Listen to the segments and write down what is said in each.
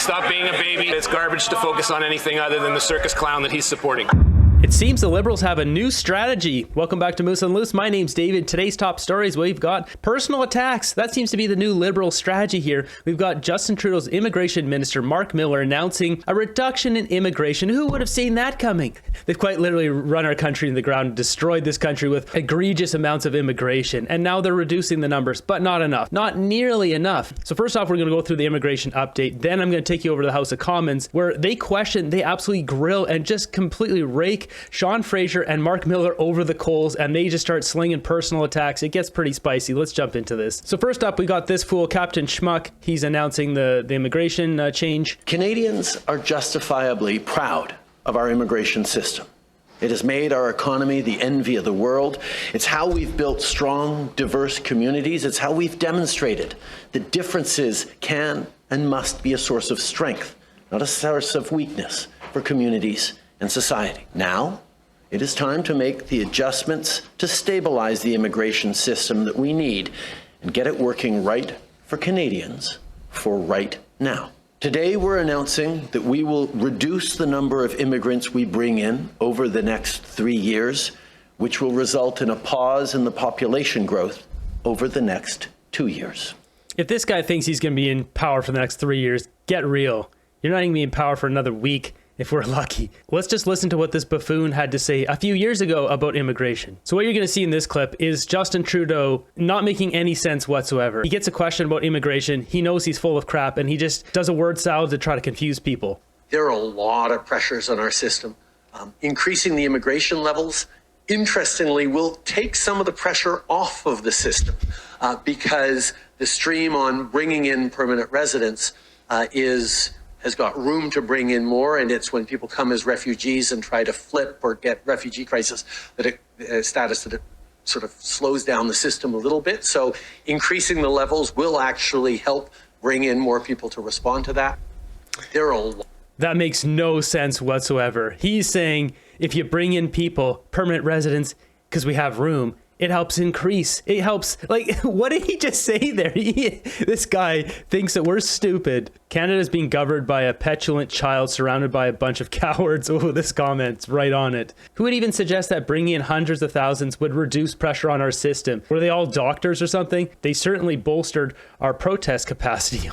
Stop being a baby. It's garbage to focus on anything other than the circus clown that he's supporting. It seems the Liberals have a new strategy. Welcome back to Moose and Loose. My name's David. Today's top stories, we've got personal attacks. That seems to be the new Liberal strategy here. We've got Justin Trudeau's immigration minister, Marc Miller, announcing a reduction in immigration. Who would have seen that coming? They've quite literally run our country to the ground and destroyed this country with egregious amounts of immigration. And now they're reducing the numbers, but not enough. Not nearly enough. So first off, we're going to go through the immigration update. Then I'm going to take you over to the House of Commons, where they absolutely grill and just completely rake Sean Fraser and Marc Miller over the coals, and they just start slinging personal attacks. It gets pretty spicy. Let's jump into this. So first up, we got this fool, Captain Schmuck. He's announcing the immigration change. Canadians are justifiably proud of our immigration system. It has made our economy the envy of the world. It's how we've built strong, diverse communities. It's how we've demonstrated that differences can and must be a source of strength, not a source of weakness for communities and society. Now, it is time to make the adjustments to stabilize the immigration system that we need and get it working right for Canadians for right now. Today, we're announcing that we will reduce the number of immigrants we bring in over the next 3 years, which will result in a pause in the population growth over the next 2 years. If this guy thinks he's going to be in power for the next 3 years, get real. You're not even going to be in power for another week, if we're lucky. Let's just listen to what this buffoon had to say a few years ago about immigration. So what you're going to see in this clip is Justin Trudeau not making any sense whatsoever. He gets a question about immigration. He knows he's full of crap, and he just does a word salad to try to confuse people. There are a lot of pressures on our system. Increasing the immigration levels, interestingly, will take some of the pressure off of the system because the stream on bringing in permanent residents has got room to bring in more, and it's when people come as refugees and try to flip or get refugee crisis status that it sort of slows down the system a little bit. So increasing the levels will actually help bring in more people to respond to that. That makes no sense whatsoever. He's saying if you bring in people, permanent residents, because we have room, it helps increase. It helps. Like, what did he just say there? This guy thinks that we're stupid. Canada's being governed by a petulant child surrounded by a bunch of cowards. Oh, this comment's right on it. Who would even suggest that bringing in hundreds of thousands would reduce pressure on our system? Were they all doctors or something? They certainly bolstered our protest capacity.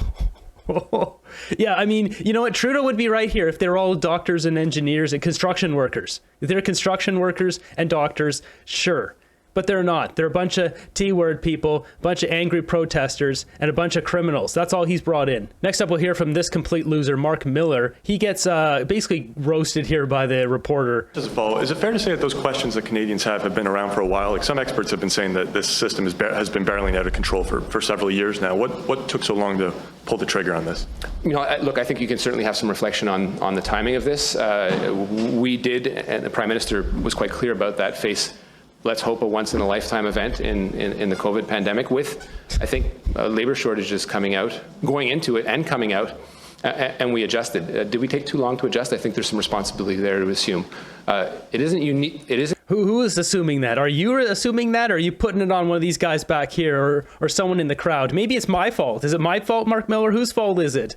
Yeah, I mean, you know what? Trudeau would be right here if they're all doctors and engineers and construction workers. If they're construction workers and doctors, sure. But they're not. They're a bunch of T-word people, a bunch of angry protesters, and a bunch of criminals. That's all he's brought in. Next up, we'll hear from this complete loser, Marc Miller. He gets basically roasted here by the reporter. Is it fair to say that those questions that Canadians have been around for a while? Like, some experts have been saying that this system has been barreling out of control for several years now. What took so long to pull the trigger on this? You know, look, I think you can certainly have some reflection on the timing of this. We did, and the Prime Minister was quite clear about that, let's hope, a once-in-a-lifetime event in the COVID pandemic with, I think, labor shortages going into it and coming out, and we adjusted. Did we take too long to adjust? I think there's some responsibility there to assume. It isn't unique. It isn't. Who is assuming that? Are you assuming that, or are you putting it on one of these guys back here or someone in the crowd? Maybe it's my fault. Is it my fault, Marc Miller? Whose fault is it?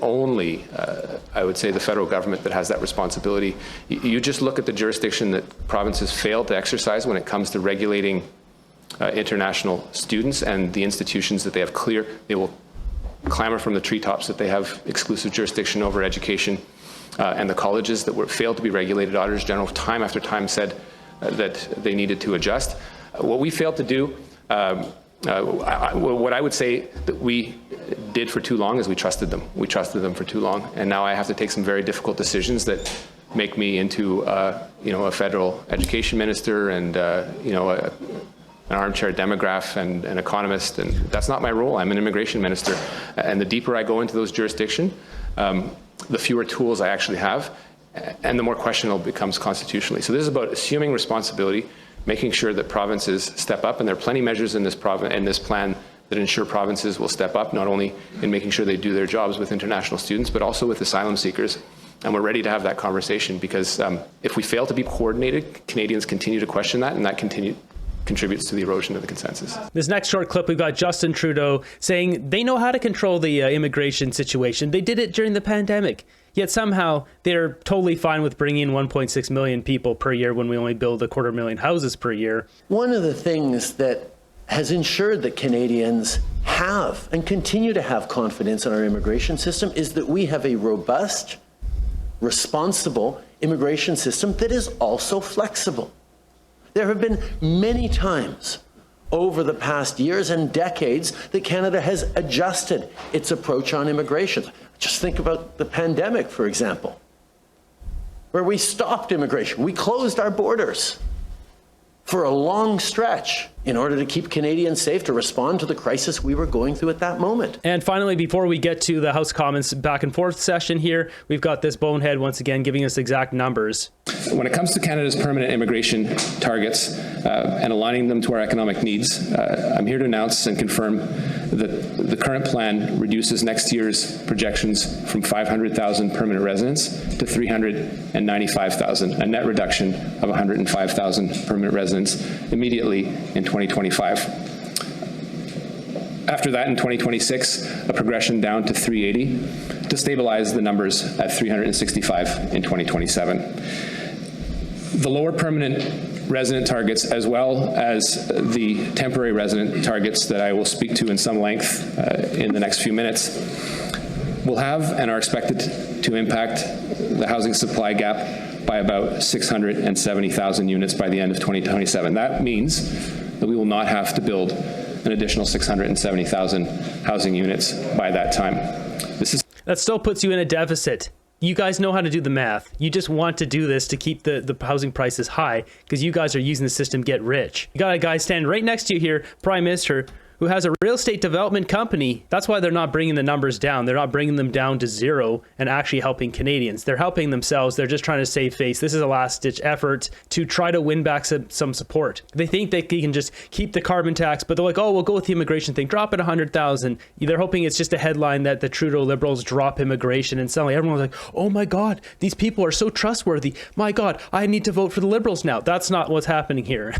Only, I would say, the federal government that has that responsibility. You just look at the jurisdiction that provinces fail to exercise when it comes to regulating international students and the institutions that they have clear. They will clamor from the treetops that they have exclusive jurisdiction over education, and the colleges that failed to be regulated. Auditors General time after time said that they needed to adjust. What we failed to do, what I would say that we did for too long is we trusted them. We trusted them for too long, and now I have to take some very difficult decisions that make me into, a federal education minister and, an armchair demograph and an economist, and that's not my role. I'm an immigration minister, and the deeper I go into those jurisdictions, the fewer tools I actually have, and the more questionable it becomes constitutionally. So this is about assuming responsibility, making sure that provinces step up, and there are plenty of measures in this plan that ensure provinces will step up, not only in making sure they do their jobs with international students, but also with asylum seekers. And we're ready to have that conversation, because if we fail to be coordinated, Canadians continue to question that, and that contributes to the erosion of the consensus. This next short clip, we've got Justin Trudeau saying they know how to control the immigration situation. They did it during the pandemic. Yet somehow they're totally fine with bringing in 1.6 million people per year when we only build 250,000 houses per year. One of the things that has ensured that Canadians have and continue to have confidence in our immigration system is that we have a robust, responsible immigration system that is also flexible. There have been many times over the past years and decades that Canada has adjusted its approach on immigration. Just think about the pandemic, for example, where we stopped immigration. We closed our borders for a long stretch in order to keep Canadians safe, to respond to the crisis we were going through at that moment. And finally, before we get to the House Commons back and forth session here, we've got this bonehead once again giving us exact numbers. When it comes to Canada's permanent immigration targets and aligning them to our economic needs, I'm here to announce and confirm that the current plan reduces next year's projections from 500,000 permanent residents to 395,000, a net reduction of 105,000 permanent residents immediately in 2025. After that, in 2026, a progression down to 380 to stabilize the numbers at 365 in 2027. The lower permanent resident targets, as well as the temporary resident targets that I will speak to in some length in the next few minutes, will have and are expected to impact the housing supply gap by about 670,000 units by the end of 2027. That means that we will not have to build an additional 670,000 housing units by that time. That still puts you in a deficit. You guys know how to do the math. You just want to do this to keep the housing prices high because you guys are using the system to get rich. You got a guy standing right next to you here, Prime Minister, who has a real estate development company. That's why they're not bringing the numbers down. They're not bringing them down to zero and actually helping Canadians. They're helping themselves. They're just trying to save face. This is a last-ditch effort to try to win back some support. They think they can just keep the carbon tax, but they're like, oh, we'll go with the immigration thing. Drop it 100,000. They're hoping it's just a headline that the Trudeau Liberals drop immigration, and suddenly everyone's like, oh my God, these people are so trustworthy. My God, I need to vote for the Liberals now. That's not what's happening here.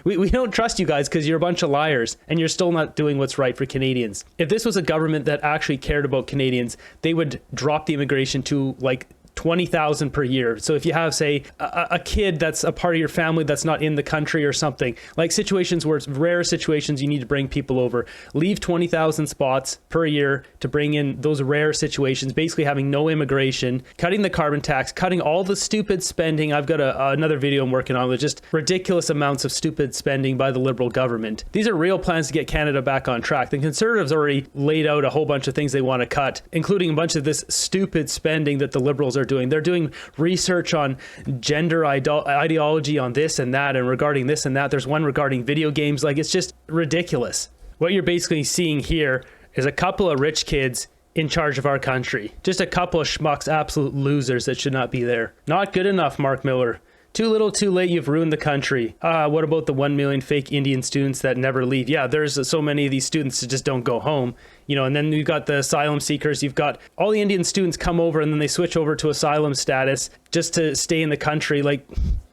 We don't trust you guys because you're a bunch of liars and you're still not doing what's right for Canadians. If this was a government that actually cared about Canadians, they would drop the immigration to like 20,000 per year. So if you have, say, a kid that's a part of your family that's not in the country or something, like situations where it's rare situations you need to bring people over, leave 20,000 spots per year to bring in those rare situations, basically having no immigration, cutting the carbon tax, cutting all the stupid spending. I've got another video I'm working on with just ridiculous amounts of stupid spending by the Liberal government. These are real plans to get Canada back on track. The Conservatives already laid out a whole bunch of things they want to cut, including a bunch of this stupid spending that the Liberals are doing. They're doing research on gender ideology on this and that, and regarding this and that. There's one regarding video games. Like, it's just ridiculous. What you're basically seeing here is a couple of rich kids in charge of our country. Just a couple of schmucks, absolute losers that should not be there. Not good enough, Marc Miller. Too little, too late, you've ruined the country. What about the 1 million fake Indian students that never leave? Yeah, there's so many of these students that just don't go home. You know, and then you've got the asylum seekers. You've got all the Indian students come over and then they switch over to asylum status just to stay in the country. Like,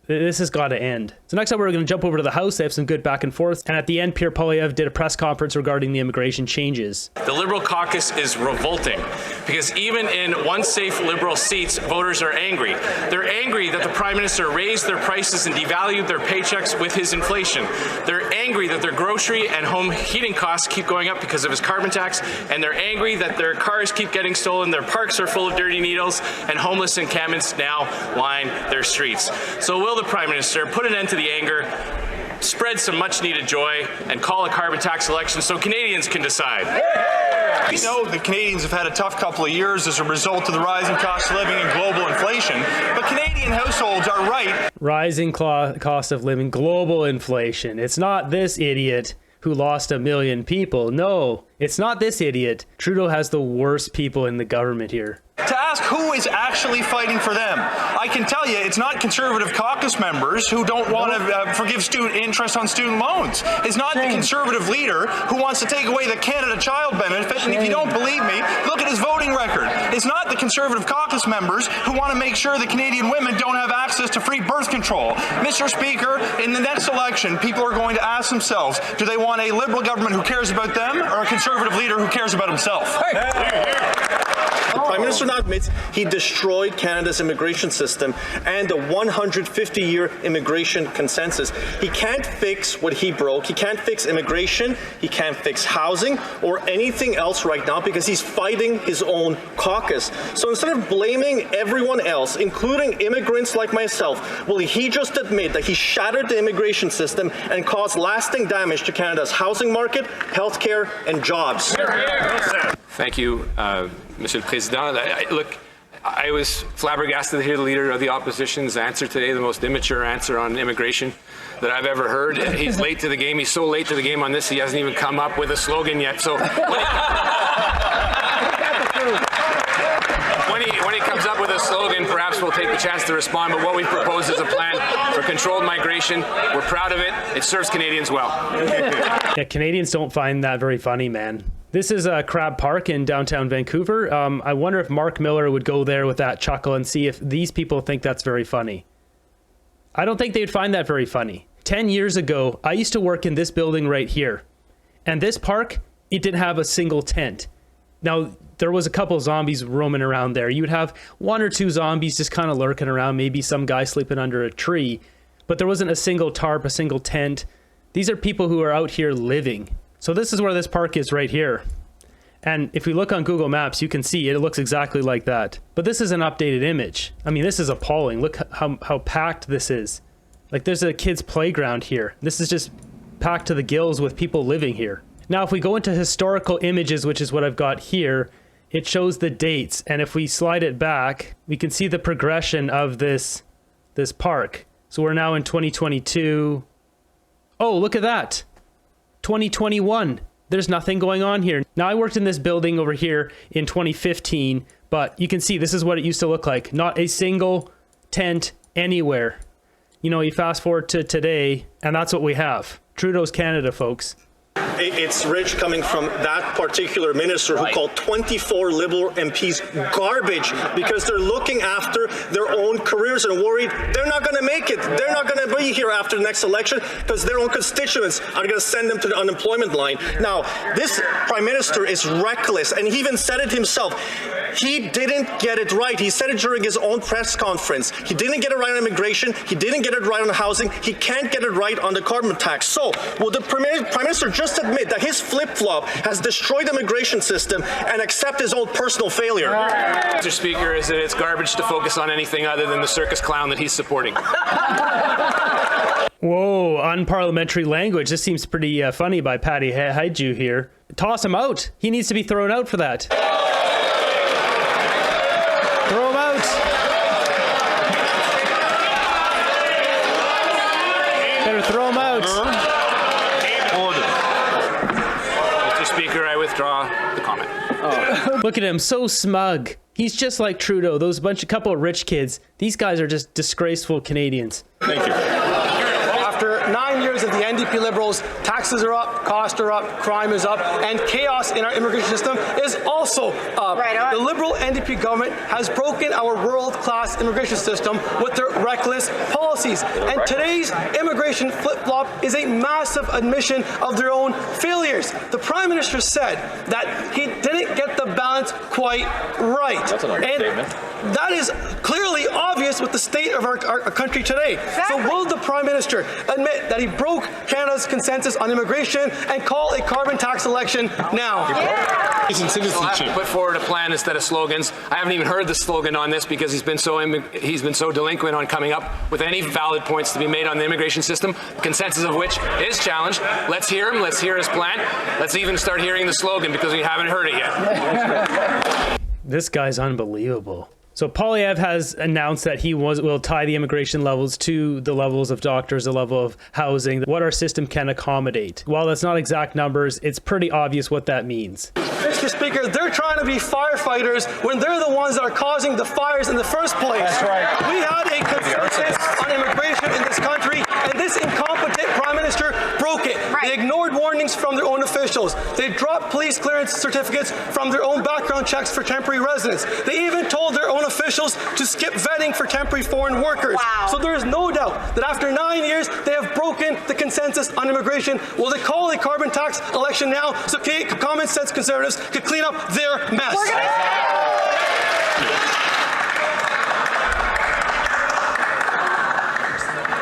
this has got to end. So next up, we're going to jump over to the House. They have some good back and forth. And at the end, Pierre Poilievre did a press conference regarding the immigration changes. The Liberal caucus is revolting because even in one safe Liberal seats, voters are angry. They're angry that the Prime Minister raised their prices and devalued their paychecks with his inflation. They're angry that their grocery and home heating costs keep going up because of his carbon tax. And they're angry that their cars keep getting stolen, their parks are full of dirty needles, and homeless encampments now line their streets. So will the Prime Minister put an end to the anger, spread some much-needed joy, and call a carbon tax election so Canadians can decide? We know that Canadians have had a tough couple of years as a result of the rising cost of living and global inflation, but Canadian households are right. Rising cost of living, global inflation. It's not this idiot who lost 1 million people. No, it's not this idiot. Trudeau has the worst people in the government here. To ask who is actually fighting for them. I can tell you it's not Conservative caucus members who don't want to forgive interest on student loans. It's not the Conservative leader who wants to take away the Canada Child Benefit. And if you don't believe me, look at at his voting record. It's not the Conservative caucus members who want to make sure that Canadian women don't have access to free birth control. Mr. Speaker, in the next election, people are going to ask themselves, do they want a Liberal government who cares about them or a Conservative leader who cares about himself? The Prime Minister now admits he destroyed Canada's immigration system and the 150-year immigration consensus. He can't fix what he broke. He can't fix immigration. He can't fix housing or anything else right now because he's fighting his own caucus. So instead of blaming everyone else, including immigrants like myself, will he just admit that he shattered the immigration system and caused lasting damage to Canada's housing market, healthcare, and jobs? Thank you, Mr. President. Look, I was flabbergasted to hear the Leader of the Opposition's answer today, the most immature answer on immigration that I've ever heard. He's late to the game. He's so late to the game on this, he hasn't even come up with a slogan yet. So when he comes up with a slogan, perhaps we'll take the chance to respond. But what we propose is a plan for controlled migration. We're proud of it. It serves Canadians well. Yeah, Canadians don't find that very funny, man. This is Crab Park in downtown Vancouver. I wonder if Marc Miller would go there with that chuckle and see if these people think that's very funny. I don't think they'd find that very funny. 10 years ago, I used to work in this building right here. And this park, it didn't have a single tent. Now, there was a couple zombies roaming around there. You would have one or two zombies just kind of lurking around, maybe some guy sleeping under a tree. But there wasn't a single tarp, a single tent. These are people who are out here living. So this is where this park is right here. And if we look on Google Maps, you can see it looks exactly like that. But this is an updated image. I mean, this is appalling. Look how packed this is. Like, there's a kid's playground here. This is just packed to the gills with people living here. Now, if we go into historical images, which is what I've got here, it shows the dates. And if we slide it back, we can see the progression of this park. So we're now in 2022. Oh, look at that. 2021. There's nothing going on here. Now, I worked in this building over here in 2015, but you can see this is what it used to look like. Not a single tent anywhere. You know, you fast forward to today, and that's what we have. Trudeau's Canada, folks. It's rich coming from that particular minister who called 24 Liberal MPs garbage because they're looking after their own careers and worried they're not going to make it. They're not going to be here after the next election because their own constituents are going to send them to the unemployment line. Now, this Prime Minister is reckless, and he even said it himself. He didn't get it right. He said it during his own press conference. He didn't get it right on immigration. He didn't get it right on housing. He can't get it right on the carbon tax. So, will the Prime Minister just admit that his flip-flop has destroyed the immigration system and accept his own personal failure? Mr. Speaker, is that it's garbage to focus on anything other than the circus clown that he's supporting. Whoa, unparliamentary language. This seems pretty funny by Patty Haiju here. Toss him out. He needs to be thrown out for that. Throw him out. Better throw him out. Mr. Speaker, I withdraw the comment. Oh. Look at him, so smug. He's just like Trudeau, those couple of rich kids. These guys are just disgraceful Canadians. Thank you. After 9 years of the NDP Liberals, taxes are up, costs are up, crime is up, and chaos in our immigration system is also up. Right. The Liberal NDP government has broken our world-class immigration system with their reckless policies. And today's immigration flip-flop is a massive admission of their own failures. The Prime Minister said that he didn't get the balance quite right. That's an understatement. That is clearly obvious with the state of our country today. Exactly. So will the Prime Minister admit that he broke Canada's consensus on immigration and call a carbon tax election now? Yeah. Put forward a plan instead of slogans. I haven't even heard the slogan on this because he's been so delinquent on coming up with any valid points to be made on the immigration system, consensus of which is challenged. Let's hear him. Let's hear his plan. Let's even start hearing the slogan because we haven't heard it yet. This guy's unbelievable. So Poilievre has announced that he will tie the immigration levels to the levels of doctors, the level of housing, what our system can accommodate. While that's not exact numbers, it's pretty obvious what that means. Mr. Speaker, they're trying to be firefighters when they're the ones that are causing the fires in the first place. That's right. We had a consensus on immigration in this country, and this incompetent Prime Minister broke broke it. They ignored warnings from their own officials. They dropped police clearance certificates from their own background checks for temporary residents. They even told their own officials to skip vetting for temporary foreign workers. So there is no doubt that after 9 years, they have broken the consensus on immigration. Will they call a carbon tax election now so common sense conservatives could clean up their mess?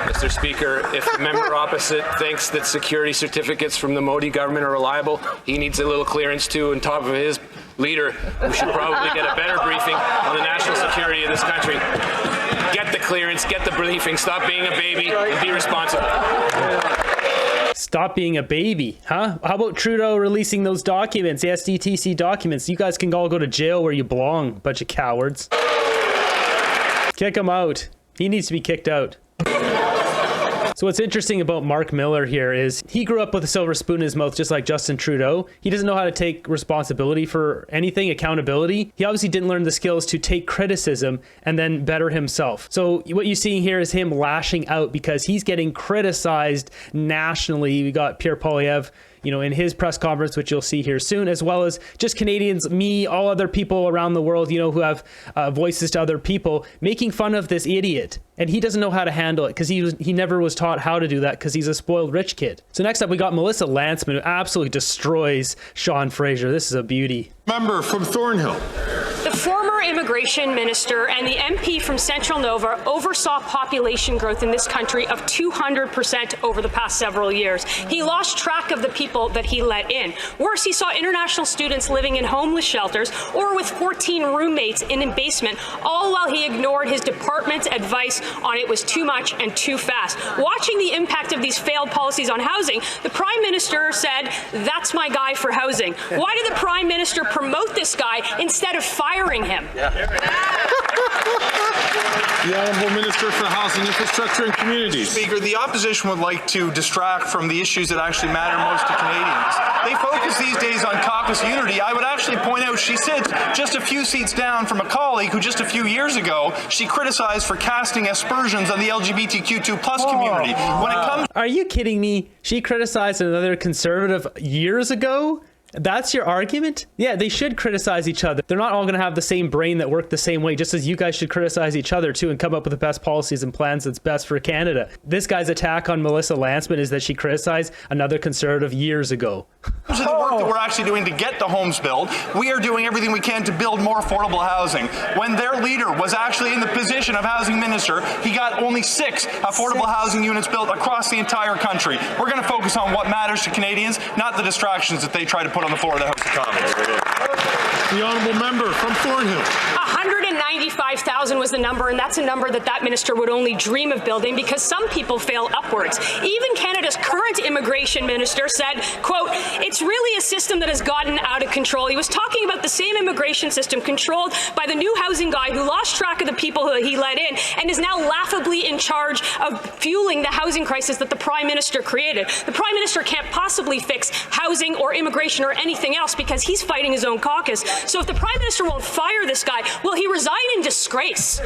Mr. Speaker, if the member opposite thinks that security certificates from the Modi government are reliable, he needs a little clearance too on top of his leader, who should probably get a better briefing on the national security of this country. Get the clearance, get the briefing, stop being a baby, and be responsible. Stop being a baby, huh? How about Trudeau releasing those documents, the SDTC documents? You guys can all go to jail where you belong, bunch of cowards. Kick him out. He needs to be kicked out. So what's interesting about Marc Miller here is he grew up with a silver spoon in his mouth, just like Justin Trudeau. He doesn't know how to take responsibility for anything, accountability. He obviously didn't learn the skills to take criticism and then better himself. So what you're seeing here is him lashing out because he's getting criticized nationally. We got Pierre Poilievre, in his press conference, which you'll see here soon, as well as just Canadians, me, all other people around the world, who have voices to other people, making fun of this idiot. And he doesn't know how to handle it because he never was taught how to do that because he's a spoiled rich kid. So next up, we got Melissa Lantsman, who absolutely destroys Sean Fraser. This is a beauty. Member from Thornhill. The former immigration minister and the MP from Central Nova oversaw population growth in this country of 200% over the past several years. He lost track of the people that he let in. Worse, he saw international students living in homeless shelters or with 14 roommates in a basement, all while he ignored his department's advice on it was too much and too fast. Watching the impact of these failed policies on housing, the Prime Minister said, "That's my guy for housing." Why did the Prime Minister promote this guy instead of firing him? The Honourable Minister for Housing, Infrastructure and Communities. Speaker, the opposition would like to distract from the issues that actually matter most to Canadians. They focus these days on caucus unity. I would actually point out she sits just a few seats down from a colleague who just a few years ago she criticized for casting aspersions on the LGBTQ2+ community. When it comes, Are you kidding me? She criticized another conservative years ago? That's your argument? Yeah, they should criticize each other. They're not all going to have the same brain that work the same way, just as you guys should criticize each other too and come up with the best policies and plans that's best for Canada. This guy's attack on Melissa Lantsman is that she criticized another conservative years ago. the work that we're actually doing to get the homes built, we are doing everything we can to build more affordable housing. When their leader was actually in the position of housing minister, he got only 6 affordable housing units built across the entire country. We're going to focus on what matters to Canadians, not the distractions that they try to put on the floor of the House of Commons. The honourable member from Thornhill. 195,000 was the number, and that's a number that minister would only dream of building because some people fail upwards. Even Canada's current immigration minister said, quote, "It's really a system that has gotten out of control." He was talking about the same immigration system controlled by the new housing guy who lost track of the people who he let in and is now laughably in charge of fueling the housing crisis that the Prime Minister created. The Prime Minister can't possibly fix housing or immigration or anything else because he's fighting his own caucus. So if the Prime Minister won't fire this guy, will he resign in disgrace?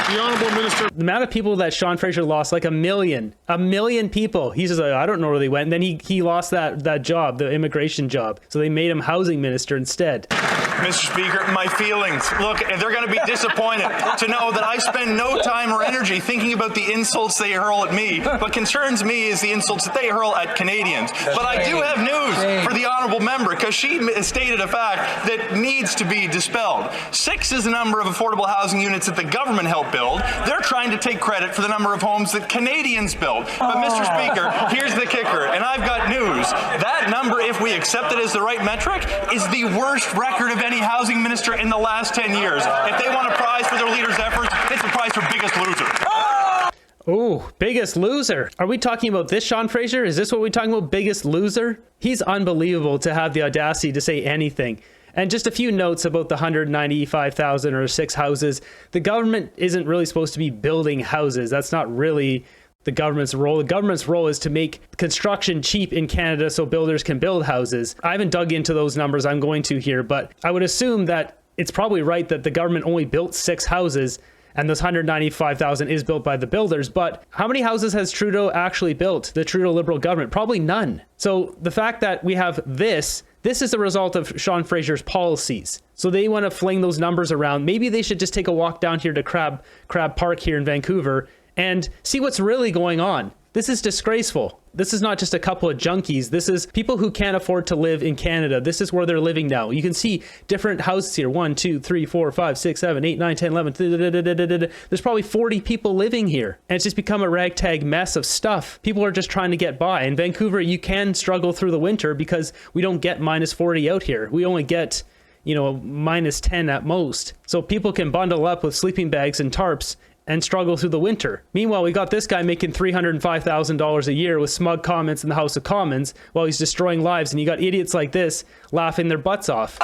The honourable minister. The amount of people that Sean Fraser lost, like a million people. He's just like, I don't know where they went. And then he lost that job, the immigration job. So they made him housing minister instead. Mr. Speaker, my feelings. Look, they're going to be disappointed to know that I spend no time or energy thinking about the insults they hurl at me. What concerns me is the insults that they hurl at Canadians. But I do have news for the honourable member because she stated a fact that needs to be dispelled. 6 is the number of affordable housing units that the government helped build. They're trying to take credit for the number of homes that Canadians build. But Mr. Speaker, here's the kicker, and I've got news. That number, if we accept it as the right metric, is the worst record of any housing minister in the last 10 years. If they want a prize for their leaders' efforts, it's a prize for biggest loser. Oh, biggest loser. Are we talking about this Sean Fraser? Is this what we're talking about? Biggest loser? He's unbelievable to have the audacity to say anything. And just a few notes about the 195,000 or 6 houses. The government isn't really supposed to be building houses. That's not really the government's role. The government's role is to make construction cheap in Canada so builders can build houses. I haven't dug into those numbers. I'm going to here, but I would assume that it's probably right that the government only built 6 houses And those 195,000 is built by the builders. But how many houses has Trudeau actually built, the Trudeau Liberal government? Probably none. So the fact that we have this is a result of Sean Fraser's policies. So they want to fling those numbers around. Maybe they should just take a walk down here to Crab Park here in Vancouver and see what's really going on. This is disgraceful. This is not just a couple of junkies. This is people who can't afford to live in Canada. This is where they're living now. You can see different houses here. 1, 2, 3, 4, 5, 6, 7, 8, 9, 10, 11. There's probably 40 people living here. And it's just become a ragtag mess of stuff. People are just trying to get by. In Vancouver, you can struggle through the winter because we don't get minus 40 out here. We only get, minus 10 at most. So people can bundle up with sleeping bags and tarps and struggle through the winter. Meanwhile, we got this guy making $305,000 a year with smug comments in the House of Commons while he's destroying lives, and you got idiots like this laughing their butts off.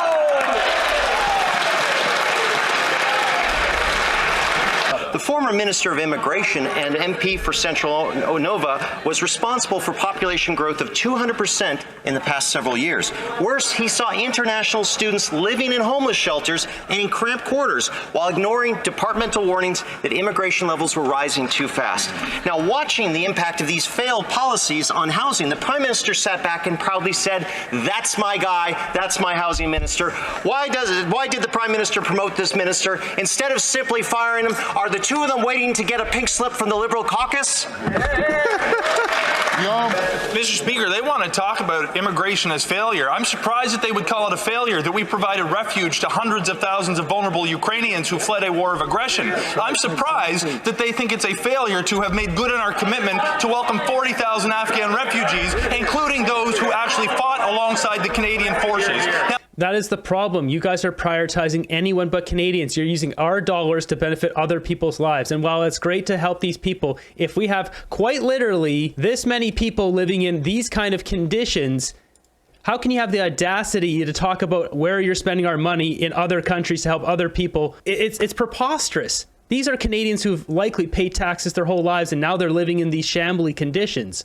The former Minister of Immigration and MP for Central Nova was responsible for population growth of 200% in the past several years. Worse, he saw international students living in homeless shelters and in cramped quarters while ignoring departmental warnings that immigration levels were rising too fast. Now, watching the impact of these failed policies on housing, the Prime Minister sat back and proudly said, "That's my guy, that's my housing minister." Why did the Prime Minister promote this minister? Instead of simply firing him, are the two of them waiting to get a pink slip from the Liberal caucus? Mr. Speaker, they want to talk about immigration as failure. I'm surprised that they would call it a failure that we provided refuge to hundreds of thousands of vulnerable Ukrainians who fled a war of aggression. I'm surprised that they think it's a failure to have made good on our commitment to welcome 40,000 Afghan refugees, including those who actually fought alongside the Canadian forces. Now, that is the problem. You guys are prioritizing anyone but Canadians. You're using our dollars to benefit other people's lives. And while it's great to help these people, if we have quite literally this many people living in these kind of conditions, how can you have the audacity to talk about where you're spending our money in other countries to help other people? It's preposterous. These are Canadians who've likely paid taxes their whole lives, and now they're living in these shambly conditions.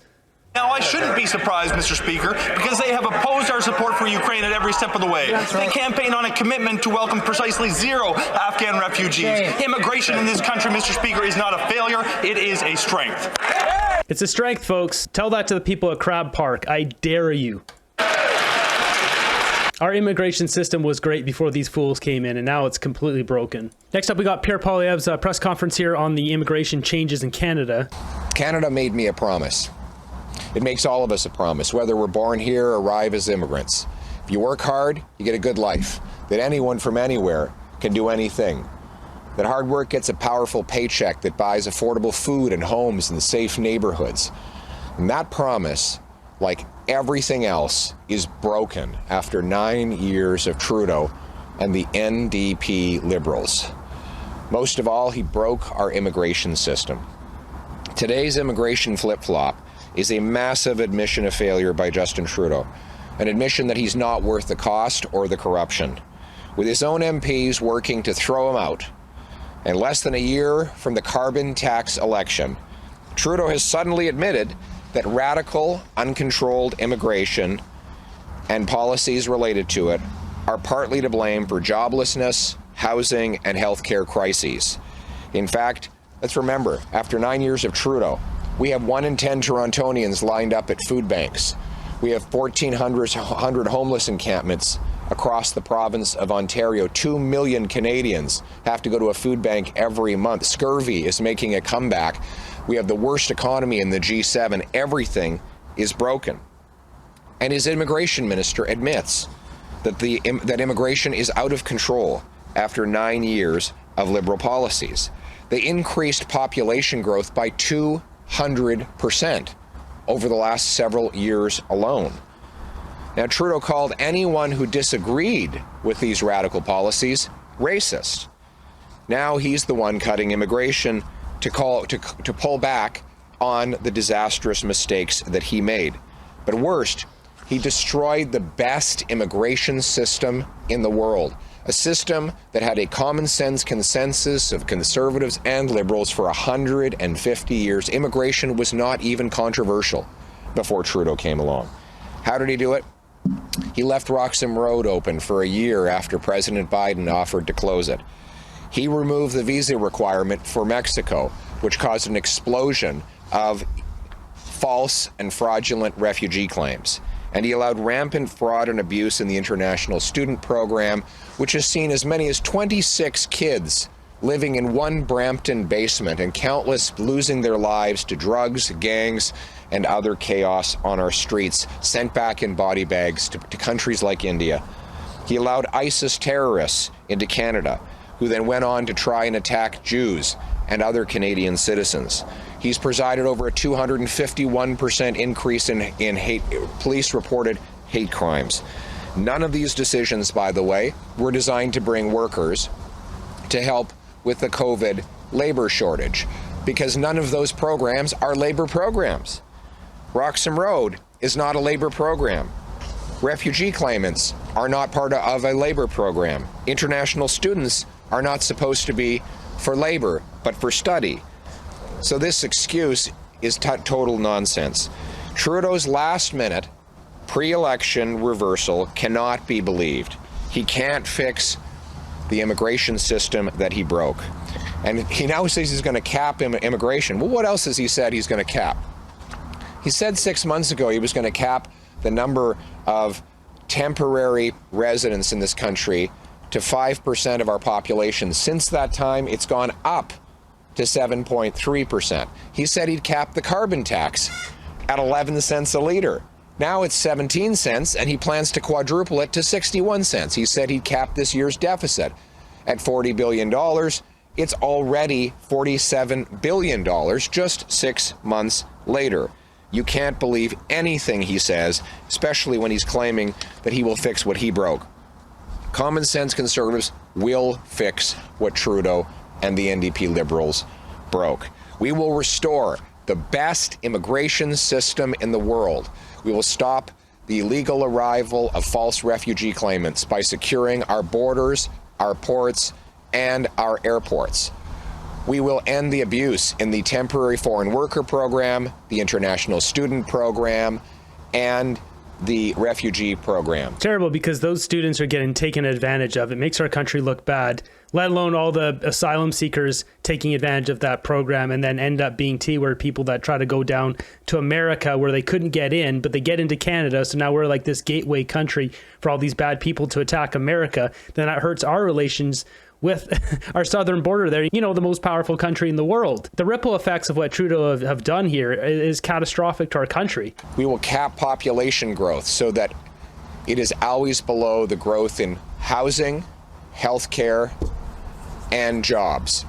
Now, I shouldn't be surprised, Mr. Speaker, because they have opposed our support for Ukraine at every step of the way. They campaign on a commitment to welcome precisely 0 Afghan refugees. Immigration in this country, Mr. Speaker, is not a failure. It is a strength. It's a strength, folks. Tell that to the people at Crab Park. I dare you. Our immigration system was great before these fools came in, and now it's completely broken. Next up, we got Pierre Poilievre's press conference here on the immigration changes in Canada. Canada made me a promise. It makes all of us a promise, whether we're born here or arrive as immigrants. If you work hard, you get a good life. That anyone from anywhere can do anything. That hard work gets a powerful paycheck that buys affordable food and homes in safe neighborhoods. And that promise, like everything else, is broken after 9 years of Trudeau and the NDP Liberals. Most of all, he broke our immigration system. Today's immigration flip-flop is a massive admission of failure by Justin Trudeau, an admission that he's not worth the cost or the corruption. With his own MPs working to throw him out, and less than a year from the carbon tax election, Trudeau has suddenly admitted that radical, uncontrolled immigration and policies related to it are partly to blame for joblessness, housing, and healthcare crises. In fact, let's remember, after 9 years of Trudeau, we have 1 in 10 Torontonians lined up at food banks. We have 1,400 homeless encampments across the province of Ontario. 2 million Canadians have to go to a food bank every month. Scurvy is making a comeback. We have the worst economy in the G7. Everything is broken. And his immigration minister admits that that immigration is out of control after 9 years of Liberal policies. They increased population growth by 200% over the last several years alone. Now, Trudeau called anyone who disagreed with these radical policies racist. Now he's the one cutting immigration to pull back on the disastrous mistakes that he made. But worst, he destroyed the best immigration system in the world. A system that had a common sense consensus of conservatives and liberals for 150 years. Immigration was not even controversial before Trudeau came along. How did he do it? He left Roxham Road open for a year after President Biden offered to close it. He removed the visa requirement for Mexico, which caused an explosion of false and fraudulent refugee claims. And he allowed rampant fraud and abuse in the international student program, which has seen as many as 26 kids living in one Brampton basement and countless losing their lives to drugs, gangs, and other chaos on our streets, sent back in body bags to countries like India. He allowed ISIS terrorists into Canada, who then went on to try and attack Jews and other Canadian citizens. He's presided over a 251% increase in police-reported hate crimes. None of these decisions, by the way, were designed to bring workers to help with the COVID labor shortage, because none of those programs are labor programs. Roxham Road is not a labor program. Refugee claimants are not part of a labor program. International students are not supposed to be for labor, but for study. So this excuse is total nonsense. Trudeau's last-minute pre-election reversal cannot be believed. He can't fix the immigration system that he broke. And he now says he's going to cap immigration. Well, what else has he said he's going to cap? He said 6 months ago he was going to cap the number of temporary residents in this country to 5% of our population. Since that time, it's gone up to 7.3%. He said he'd cap the carbon tax at 11 cents a liter. Now it's 17 cents, and he plans to quadruple it to 61 cents. He said he'd cap this year's deficit at $40 billion. It's already $47 billion just 6 months later. You can't believe anything he says, especially when he's claiming that he will fix what he broke. Common sense conservatives will fix what Trudeau and the NDP Liberals broke. We will restore the best immigration system in the world. We will stop the illegal arrival of false refugee claimants by securing our borders, our ports, and our airports. We will end the abuse in the temporary foreign worker program, the international student program, and the refugee program. Terrible, because those students are getting taken advantage of. It makes our country look bad, let alone all the asylum seekers taking advantage of that program and then end up being T-word people that try to go down to America where they couldn't get in, but they get into Canada. So now we're like this gateway country for all these bad people to attack America. Then that hurts our relations with our southern border there, you know, the most powerful country in the world. The ripple effects of what Trudeau have done here is catastrophic to our country. We will cap population growth so that it is always below the growth in housing, healthcare, and jobs.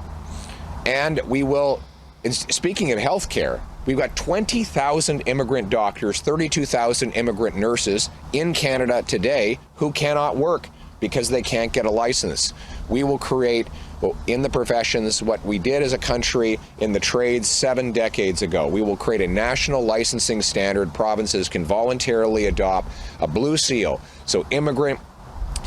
And we will, speaking of healthcare, we've got 20,000 immigrant doctors, 32,000 immigrant nurses in Canada today who cannot work because they can't get a license. We will create, in the professions, what we did as a country in the trades 7 decades ago. We will create a national licensing standard. Provinces can voluntarily adopt a blue seal, so immigrant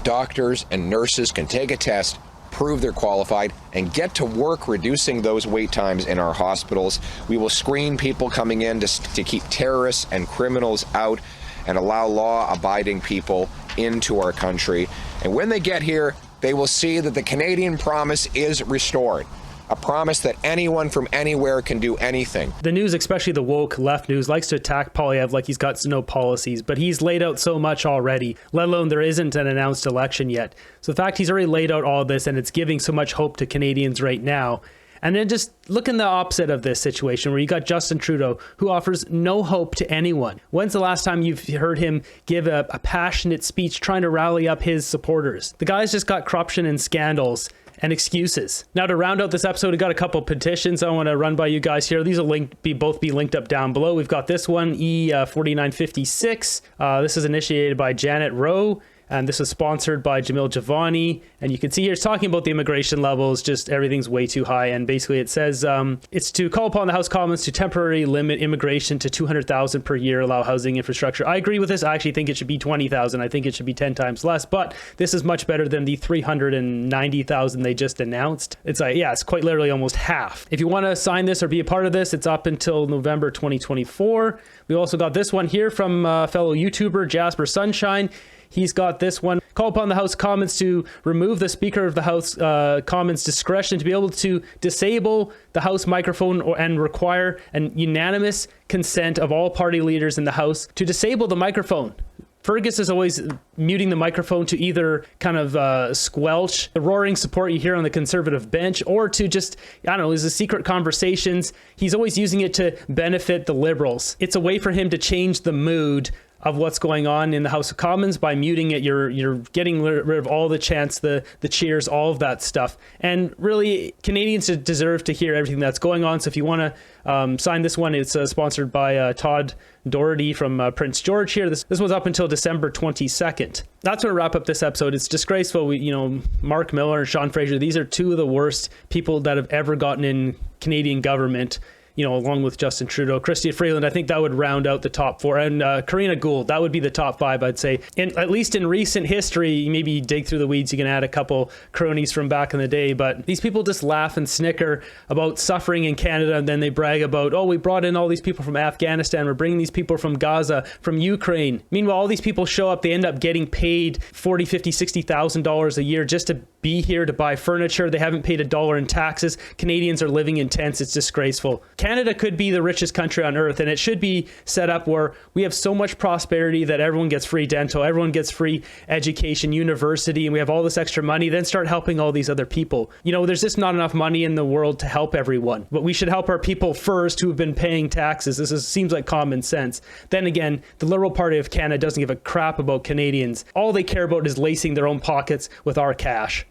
doctors and nurses can take a test, prove they're qualified, and get to work reducing those wait times in our hospitals. We will screen people coming in to keep terrorists and criminals out and allow law-abiding people into our country. And when they get here, they will see that the Canadian promise is restored. A promise that anyone from anywhere can do anything. The news, especially the woke left news, likes to attack Poilievre like he's got no policies, but he's laid out so much already, let alone there isn't an announced election yet. So the fact he's already laid out all this and it's giving so much hope to Canadians right now. And then just look in the opposite of this situation where you got Justin Trudeau, who offers no hope to anyone. When's the last time you've heard him give a passionate speech trying to rally up his supporters? The guy's just got corruption and scandals and excuses. Now, to round out this episode, we got a couple petitions I want to run by you guys here. These will both be linked up down below. We've got this one, E4956. This is initiated by Janet Rowe. And this is sponsored by Jamil Javani. And you can see here it's talking about the immigration levels, just everything's way too high. And basically it says it's to call upon the House Commons to temporarily limit immigration to 200,000 per year, allow housing infrastructure. I agree with this. I actually think it should be 20,000. I think it should be 10 times less. But this is much better than the 390,000 they just announced. It's like, yeah, it's quite literally almost half. If you want to sign this or be a part of this, it's up until November 2024. We also got this one here from fellow YouTuber Jasper Sunshine. He's got this one. Call upon the House Commons to remove the Speaker of the House Commons discretion to be able to disable the House microphone and require an unanimous consent of all party leaders in the House to disable the microphone. Fergus is always muting the microphone to either kind of squelch the roaring support you hear on the Conservative bench, or to just, I don't know, there's secret conversations. He's always using it to benefit the Liberals. It's a way for him to change the mood of what's going on in the House of Commons. By muting it, you're getting rid of all the chants, the cheers, all of that stuff. And really, Canadians deserve to hear everything that's going on. So if you want to sign this one, it's sponsored by Todd Doherty from Prince George here. This was up until December 22nd. That's going to wrap up this episode. It's disgraceful. Marc Miller and Sean Fraser, these are two of the worst people that have ever gotten in Canadian government. Along with Justin Trudeau. Chrystia Freeland, I think that would round out the top four. And Karina Gould, that would be the top five, I'd say. And at least in recent history, maybe you dig through the weeds, you can add a couple cronies from back in the day. But these people just laugh and snicker about suffering in Canada, and then they brag about, we brought in all these people from Afghanistan, we're bringing these people from Gaza, from Ukraine. Meanwhile, all these people show up, they end up getting paid $40,000, $50,000, $60,000 a year just to be here to buy furniture. They haven't paid $1 in taxes. Canadians are living in tents. It's disgraceful. Canada could be the richest country on earth, and it should be set up where we have so much prosperity that everyone gets free dental, everyone gets free education, university, and we have all this extra money. Then start helping all these other people. There's just not enough money in the world to help everyone, but we should help our people first who have been paying taxes. Seems like common sense. Then again, the Liberal Party of Canada doesn't give a crap about Canadians. All they care about is lacing their own pockets with our cash.